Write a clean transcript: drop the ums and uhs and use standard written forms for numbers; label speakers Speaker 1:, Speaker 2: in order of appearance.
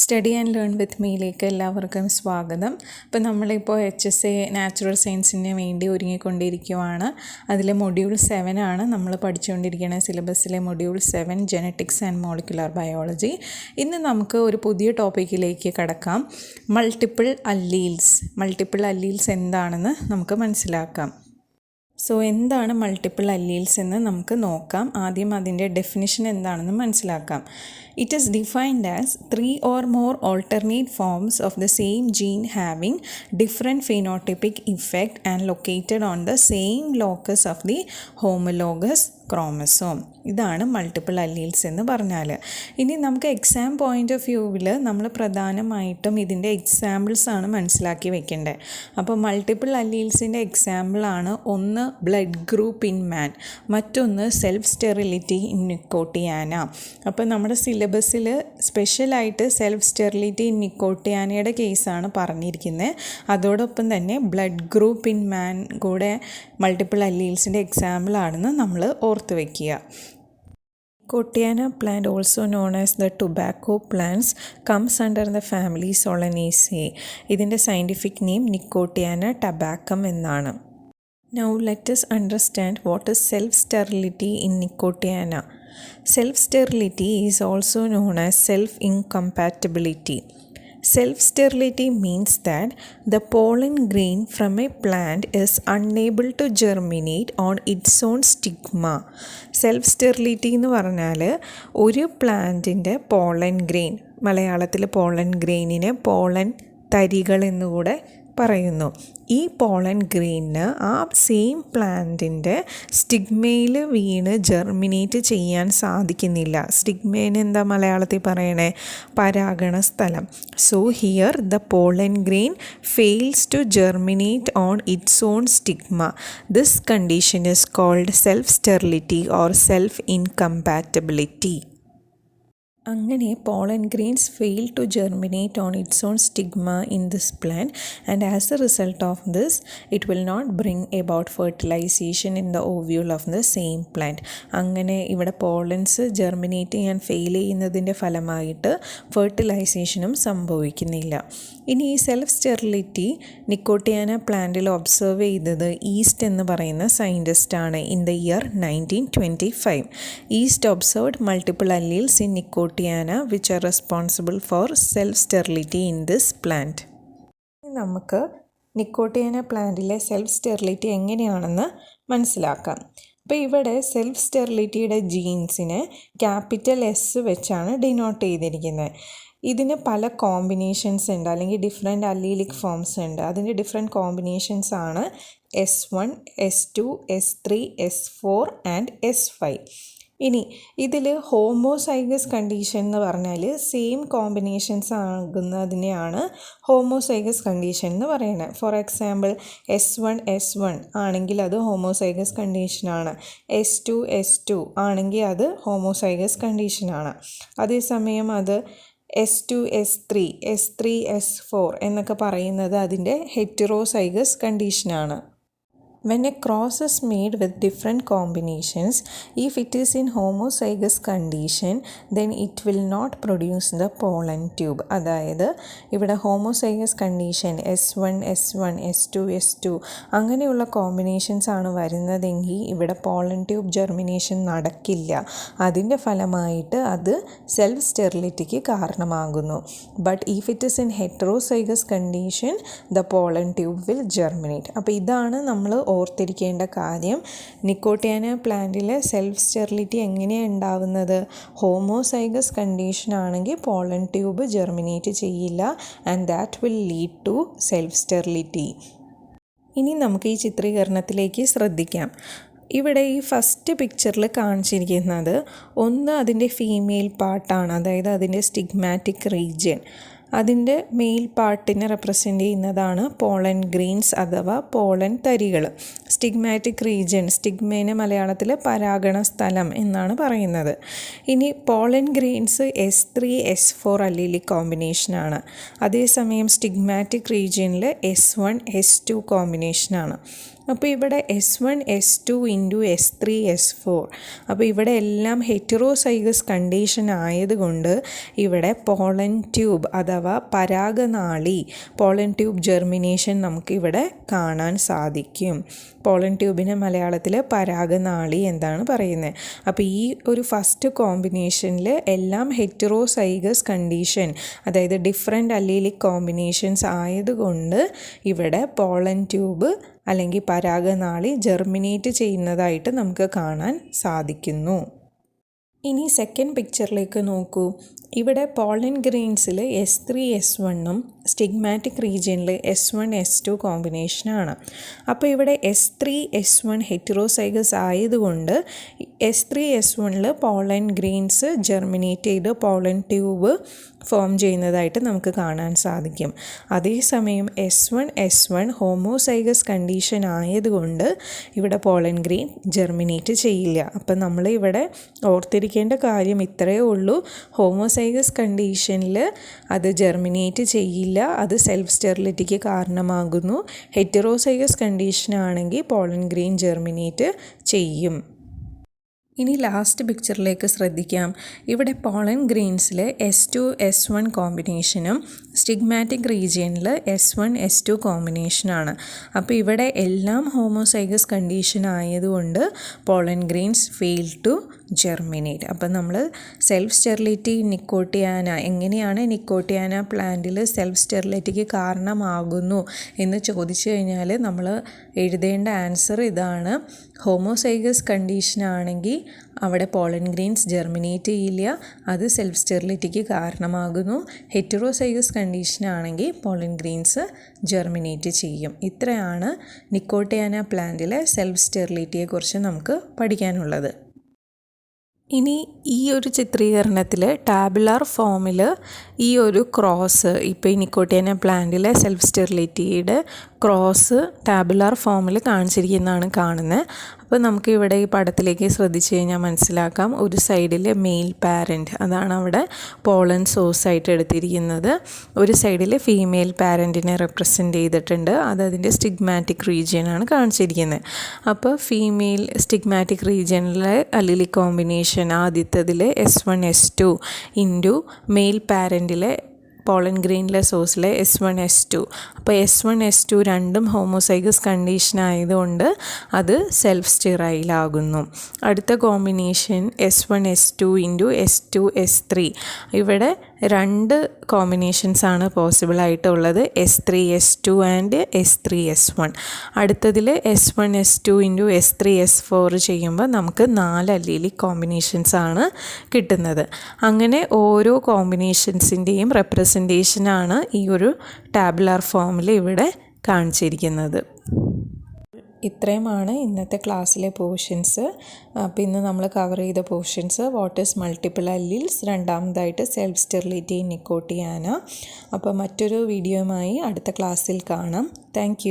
Speaker 1: Study and learn with മീയിലേക്ക് എല്ലാവർക്കും സ്വാഗതം. ഇപ്പോൾ നമ്മളിപ്പോൾ HSA നാച്ചുറൽ സയൻസിന് വേണ്ടി ഒരുങ്ങിക്കൊണ്ടിരിക്കുവാണ്. അതിലെ മൊഡ്യൂൾ 7 ആണ് നമ്മൾ പഠിച്ചുകൊണ്ടിരിക്കുന്ന സിലബസിലെ module 7 genetics and molecular biology. ഇന്ന് നമുക്ക് ഒരു പുതിയ ടോപ്പിക്കിലേക്ക് കടക്കാം. മൾട്ടിപ്പിൾ അല്ലീൽസ് എന്താണെന്ന് നമുക്ക് മനസ്സിലാക്കാം. എന്താണ് മൾട്ടിപ്പിൾ അല്ലീൽസ് എന്ന് നമുക്ക് നോക്കാം. ആദ്യം അതിൻ്റെ ഡെഫിനിഷൻ എന്താണെന്ന് മനസ്സിലാക്കാം. It is defined as 3 or more alternate forms of the same gene having different phenotypic effect and located on the same locus of the homologous chromosome. ഇതാണ് മൾട്ടിപ്പിൾ അല്ലീൽസ് എന്ന് പറഞ്ഞാൽ. ഇനി നമുക്ക് എക്സാം പോയിൻ്റ് ഓഫ് വ്യൂവിൽ നമ്മൾ പ്രധാനമായിട്ടും ഇതിൻ്റെ എക്സാമ്പിൾസാണ് മനസ്സിലാക്കി വെക്കേണ്ടത്. അപ്പോൾ മൾട്ടിപ്പിൾ അല്ലീൽസിൻ്റെ എക്സാമ്പിളാണ് ഒന്ന് ബ്ലഡ് ഗ്രൂപ്പ് ഇൻ മാൻ, മറ്റൊന്ന് സെൽഫ് സ്റ്റെറിലിറ്റി ഇൻ നിക്കോട്ടിയാന. അപ്പോൾ നമ്മുടെ സിലബസിൽ സ്പെഷ്യലായിട്ട് സെൽഫ് സ്റ്റെറിലിറ്റി ഇൻ നിക്കോട്ടിയാനയുടെ കേസാണ് പറഞ്ഞിരിക്കുന്നത്. അതോടൊപ്പം തന്നെ ബ്ലഡ് ഗ്രൂപ്പ് ഇൻ മാൻ കൂടെ മൾട്ടിപ്പിൾ അല്ലീൽസിൻ്റെ എക്സാമ്പിളാണെന്ന് നമ്മൾ ഓർത്ത് വയ്ക്കുക. Nicotiana plant, also known as the tobacco plants, comes under the family Solanaceae. ഇതിൻ്റെ സയൻറ്റിഫിക് നെയിം Nicotiana tabacum എന്നാണ്. Now let us understand what is self-sterility in Nicotiana. Self-sterility is also known as self-incompatibility. Self-sterility means that the pollen grain from a plant is unable to germinate on its own stigma. Self-sterility എന്ന് പറഞ്ഞാൽ ഒരു പ്ലാന്റിൻ്റെ pollen grain, മലയാളത്തിൽ pollen ഗ്രെയിനിനെ pollen തരികൾ എന്നുകൂടെ പറയുന്നു. ഈ pollen ഗ്രെയിന് ആ same പ്ലാന്റിൻ്റെ സ്റ്റിഗ്മയിൽ വീണ് ജെർമിനേറ്റ് ചെയ്യാൻ സാധിക്കുന്നില്ല. സ്റ്റിഗ്മേന് എന്താ മലയാളത്തിൽ പറയണേ? പരാഗണ സ്ഥലം. So here the pollen grain fails to germinate on its own stigma. This condition is called self sterility or self incompatibility. അങ്ങനെ pollen grains fail to germinate on its own stigma in this plant and as a result of this it will not bring about fertilisation in the ovule of the same plant. അങ്ങനെ ഇവിടെ pollens germinate ചെയ്യാൻ fail ചെയ്യുന്നതിൻ്റെ ഫലമായിട്ട് ഫെർട്ടിലൈസേഷനും സംഭവിക്കുന്നില്ല. ഇനി ഈ self sterility നിക്കോട്ടിയാന പ്ലാന്റിൽ observe ചെയ്തത് ഈസ്റ്റ് എന്ന് പറയുന്ന സയൻറ്റിസ്റ്റാണ് in the year 1925. East observed multiple alleles in Nicotiana which are responsible for self-sterility in this plant. നമുക്ക് നിക്കോട്ടിയാന പ്ലാന്റിലെ സെൽഫ് സ്റ്റെറിലിറ്റി എങ്ങനെയാണെന്ന് മനസ്സിലാക്കാം. അപ്പോൾ ഇവിടെ സെൽഫ് സ്റ്റെറിലിറ്റിയുടെ ജീൻസിനെ ക്യാപിറ്റൽ S വെച്ചാണ് ഡിനോട്ട് ചെയ്തിരിക്കുന്നത്. ഇതിന് പല കോമ്പിനേഷൻസ് ഉണ്ട്, അല്ലെങ്കിൽ ഡിഫറെൻറ്റ് അല്ലീലിക് ഫോംസ് ഉണ്ട്. അതിൻ്റെ ഡിഫറെൻറ്റ് കോമ്പിനേഷൻസ് ആണ് S1, S2, S3, S4 and S5. ഇനി ഇതിൽ ഹോമോസൈഗസ് കണ്ടീഷൻ എന്ന് പറഞ്ഞാൽ സെയിം കോമ്പിനേഷൻസ് ആകുന്നതിനെയാണ് ഹോമോസൈഗസ് കണ്ടീഷൻ എന്ന് പറയുന്നത്. ഫോർ എക്സാമ്പിൾ S1 ആണെങ്കിൽ അത് ഹോമോസൈഗസ് കണ്ടീഷനാണ്. S2 ആണെങ്കിൽ അത് ഹോമോസൈഗസ് കണ്ടീഷനാണ്. അതേസമയം അത് S2, S3, S4 എന്നൊക്കെ പറയുന്നത് അതിൻ്റെ ഹെറ്ററോസൈഗസ് കണ്ടീഷനാണ്. When a cross is made with different combinations, if it is in homozygous condition, then it will not produce the pollen tube. അതായത് ഇവിടെ ഹോമോസൈഗസ് കണ്ടീഷൻ S1, S2 അങ്ങനെയുള്ള കോമ്പിനേഷൻസ് ആണ് വരുന്നതെങ്കിൽ ഇവിടെ പോളൻ ട്യൂബ് ജെർമിനേഷൻ നടക്കില്ല. അതിൻ്റെ ഫലമായിട്ട് അത് സെൽഫ് സ്റ്റെറിലിറ്റിക്ക് കാരണമാകുന്നു. But if it is in heterozygous condition the pollen tube will germinate. അപ്പോൾ ഇതാണ് നമ്മൾ ഓർത്തിരിക്കേണ്ട കാര്യം. നിക്കോട്ടിയാന പ്ലാന്റിലെ സെൽഫ് സ്റ്റെറിലിറ്റി എങ്ങനെയാണ് ഉണ്ടാവുന്നത്? ഹോമോസൈഗസ് കണ്ടീഷൻ ആണെങ്കിൽ പോളൻ ട്യൂബ് ജെർമിനേറ്റ് ചെയ്യില്ല and that will lead to self sterility. ഇനി നമുക്ക് ഈ ചിത്രീകരണത്തിലേക്ക് ശ്രദ്ധിക്കാം. ഇവിടെ ഈ ഫസ്റ്റ് പിക്ചറിൽ കാണിച്ചിരിക്കുന്നത് ഒന്ന് അതിൻ്റെ ഫീമെയിൽ പാർട്ടാണ്, അതായത് അതിൻ്റെ സ്റ്റിഗ്മാറ്റിക് റീജിയൻ. അതിൻ്റെ മെയിൽ പാർട്ടിനെ റെപ്രസെൻ്റ് ചെയ്യുന്നതാണ് പോളൻ ഗ്രെയിൻസ് അഥവാ പോളൻ തരികൾ. സ്റ്റിഗ്മാറ്റിക് റീജിയൻ, സ്റ്റിഗ്മേനെ മലയാളത്തിൽ പരാഗണ സ്ഥലം എന്നാണ് പറയുന്നത്. ഇനി pollen grains S3, S4 allelic കോമ്പിനേഷനാണ്. അതേസമയം സ്റ്റിഗ്മാറ്റിക് റീജിയനിൽ S1, S2 കോമ്പിനേഷനാണ്. അപ്പോൾ ഇവിടെ S1 S2 into S3 S4. അപ്പോൾ ഇവിടെ എല്ലാം ഹെറ്ററോസൈഗസ് കണ്ടീഷൻ ആയതുകൊണ്ട് ഇവിടെ പോളൻ ട്യൂബ് അഥവാ പരാഗനാളി പോളൻ ട്യൂബ് ജെർമിനേഷൻ നമുക്കിവിടെ കാണാൻ സാധിക്കും. പോളൻ ട്യൂബിന് മലയാളത്തിൽ പരാഗനാളി എന്താണ് പറയുന്നത്. അപ്പോൾ ഈ ഒരു ഫസ്റ്റ് കോമ്പിനേഷനിൽ എല്ലാം ഹെറ്ററോസൈഗസ് കണ്ടീഷൻ, അതായത് ഡിഫറെൻ്റ് അല്ലീലിക് കോമ്പിനേഷൻസ് ആയതുകൊണ്ട് ഇവിടെ പോളൻ ട്യൂബ് അല്ലെങ്കിൽ പരാഗനാളി ജെർമിനേറ്റ് ചെയ്യുന്നതായിട്ട് നമുക്ക് കാണാൻ സാധിക്കുന്നു. ഇനി സെക്കൻഡ് പിക്ചറിലേക്ക് നോക്കൂ. ഇവിടെ പോളൻ ഗ്രെയിൻസിൽ S3 S1ഉം സ്റ്റിഗ്മാറ്റിക് റീജിയനിൽ S1 S2 കോമ്പിനേഷനാണ്. അപ്പോൾ ഇവിടെ S3 S1 ഹെറ്ററോസൈഗസ് ആയതുകൊണ്ട് S3 S1ൽ പോളൻ ഗ്രെയിൻസ് ജെർമിനേറ്റ് ചെയ്ത് പോളൻ ട്യൂബ് ഫോം ചെയ്യുന്നതായിട്ട് നമുക്ക് കാണാൻ സാധിക്കും. അതേസമയം S1 S1 ഹോമോസൈഗസ് കണ്ടീഷൻ ആയതുകൊണ്ട് ഇവിടെ പോളൻ ഗ്രെയിൻ ജെർമിനേറ്റ് ചെയ്യില്ല. അപ്പം നമ്മൾ ഇവിടെ ഓർത്തിരിക്കേണ്ട കാര്യം ഇത്രയേ ഉള്ളൂ. ഹോമോസൈഗസ് കണ്ടീഷനിൽ അത് ജെർമിനേറ്റ് ചെയ്യില്ല, അത് സെൽഫ് സ്റ്റെറിലിറ്റിക്ക് കാരണമാകുന്നു. ഹെറ്ററോസൈഗസ് കണ്ടീഷനാണെങ്കിൽ പോളൻ ഗ്രെയിൻ ജെർമിനേറ്റ് ചെയ്യും. ഇനി ലാസ്റ്റ് പിക്ചറിലേക്ക് ശ്രദ്ധിക്കാം. ഇവിടെ പോളൻ ഗ്രെയിൻസിൽ S2 S1 കോമ്പിനേഷനും സ്റ്റിഗ്മാറ്റിക് റീജിയനിൽ S1 S2 കോമ്പിനേഷനാണ്. അപ്പോൾ ഇവിടെ എല്ലാം ഹോമോസൈഗസ് കണ്ടീഷൻ ആയതുകൊണ്ട് pollen grains fail to germinate. അപ്പം നമ്മൾ സെൽഫ് സ്റ്റെറിലിറ്റി നിക്കോട്ടിയാന, എങ്ങനെയാണ് നിക്കോട്ടിയാന പ്ലാന്റിൽ സെൽഫ് സ്റ്റെറിലിറ്റിക്ക് കാരണമാകുന്നു എന്ന് ചോദിച്ചു കഴിഞ്ഞാൽ നമ്മൾ എഴുതേണ്ട ആൻസർ ഇതാണ്. ഹോമോസൈഗസ് കണ്ടീഷനാണെങ്കിൽ അവിടെ പോളൻ ഗ്രെയിൻസ് ജെർമിനേറ്റ് ചെയ്യില്ല, അത് സെൽഫ് സ്റ്റെറിലിറ്റിക്ക് കാരണമാകുന്നു. ഹെറ്ററോസൈഗസ് കണ്ടീഷനാണെങ്കിൽ പോളൻ ഗ്രെയിൻസ് ജെർമിനേറ്റ് ചെയ്യും. ഇത്രയാണ് നിക്കോട്ടിയാന പ്ലാന്റിലെ സെൽഫ് സ്റ്റെറിലിറ്റിയെക്കുറിച്ച് നമുക്ക് പഠിക്കാനുള്ളത്. ഇനി ഈ ഒരു ചിത്രീകരണത്തിൽ ടാബുലാർ ഫോമിൽ ഈ ഒരു ക്രോസ്, ഇപ്പോൾ ഈ നിക്കോട്ടിയാന പ്ലാന്റിലെ സെൽഫ് സ്റ്റെറിലിറ്റിയുടെ ക്രോസ് ടാബുലാർ ഫോമിൽ കാണിച്ചിരിക്കുന്നതാണ് കാണുന്നത്. അപ്പോൾ നമുക്ക് ഇവിടെ ഈ പടത്തിലേക്ക് ശ്രദ്ധിച്ചു കഴിഞ്ഞാൽ മനസ്സിലാക്കാം. ഒരു സൈഡിൽ മെയിൽ പാരൻറ്റ്, അതാണ് അവിടെ പോളൻ സോഴ്സ് ആയിട്ട് എടുത്തിരിക്കുന്നത്. ഒരു സൈഡിൽ ഫീമെയിൽ പാരൻറ്റിനെ റെപ്രസെൻ്റ് ചെയ്തിട്ടുണ്ട്, അത് അതിൻ്റെ സ്റ്റിഗ്മാറ്റിക് റീജിയനാണ് കാണിച്ചിരിക്കുന്നത്. അപ്പോൾ ഫീമെയിൽ സ്റ്റിഗ്മാറ്റിക് റീജിയനിലെ അല്ലിലിക് കോമ്പിനേഷൻ ആദ്യത്തതിൽ S1 S2 ഇൻറ്റു മെയിൽ പാരൻറ്റിലെ പോളൻ ഗ്രെയിനിലെ സോഴ്സിലെ S1 S2. അപ്പോൾ S1 S2 രണ്ടും ഹോമോസൈഗസ് കണ്ടീഷൻ ആയതുകൊണ്ട് അത് സെൽഫ് സ്റ്റെറൈലാകുന്നു. അടുത്ത combination S1 S2 into S2 S3. ഇവിടെ രണ്ട് കോമ്പിനേഷൻസാണ് പോസിബിൾ ആയിട്ടുള്ളത്, S3 S2 and S3 S1. അടുത്തതിൽ S1 S2 into S3 S4 ചെയ്യുമ്പോൾ നമുക്ക് 4 അല്ലീലിക് കോമ്പിനേഷൻസാണ് കിട്ടുന്നത്. അങ്ങനെ ഓരോ കോമ്പിനേഷൻസിൻ്റെയും റെപ്രസെൻറ്റേഷനാണ് ഈ ഒരു ടാബുലാർ ഫോമിൽ ഇവിടെ കാണിച്ചിരിക്കുന്നത്. ഇത്രയുമാണ് ഇന്നത്തെ ക്ലാസ്സിലെ പോർഷൻസ്. അപ്പോൾ ഇന്ന് നമ്മൾ കവർ ചെയ്ത portions what is multiple alleles, രണ്ടാമതായിട്ട് സെൽഫ് സ്റ്റെറിലിറ്റി നിക്കോട്ടിയാന. അപ്പോൾ മറ്റൊരു വീഡിയോയുമായി അടുത്ത ക്ലാസ്സിൽ കാണാം. താങ്ക്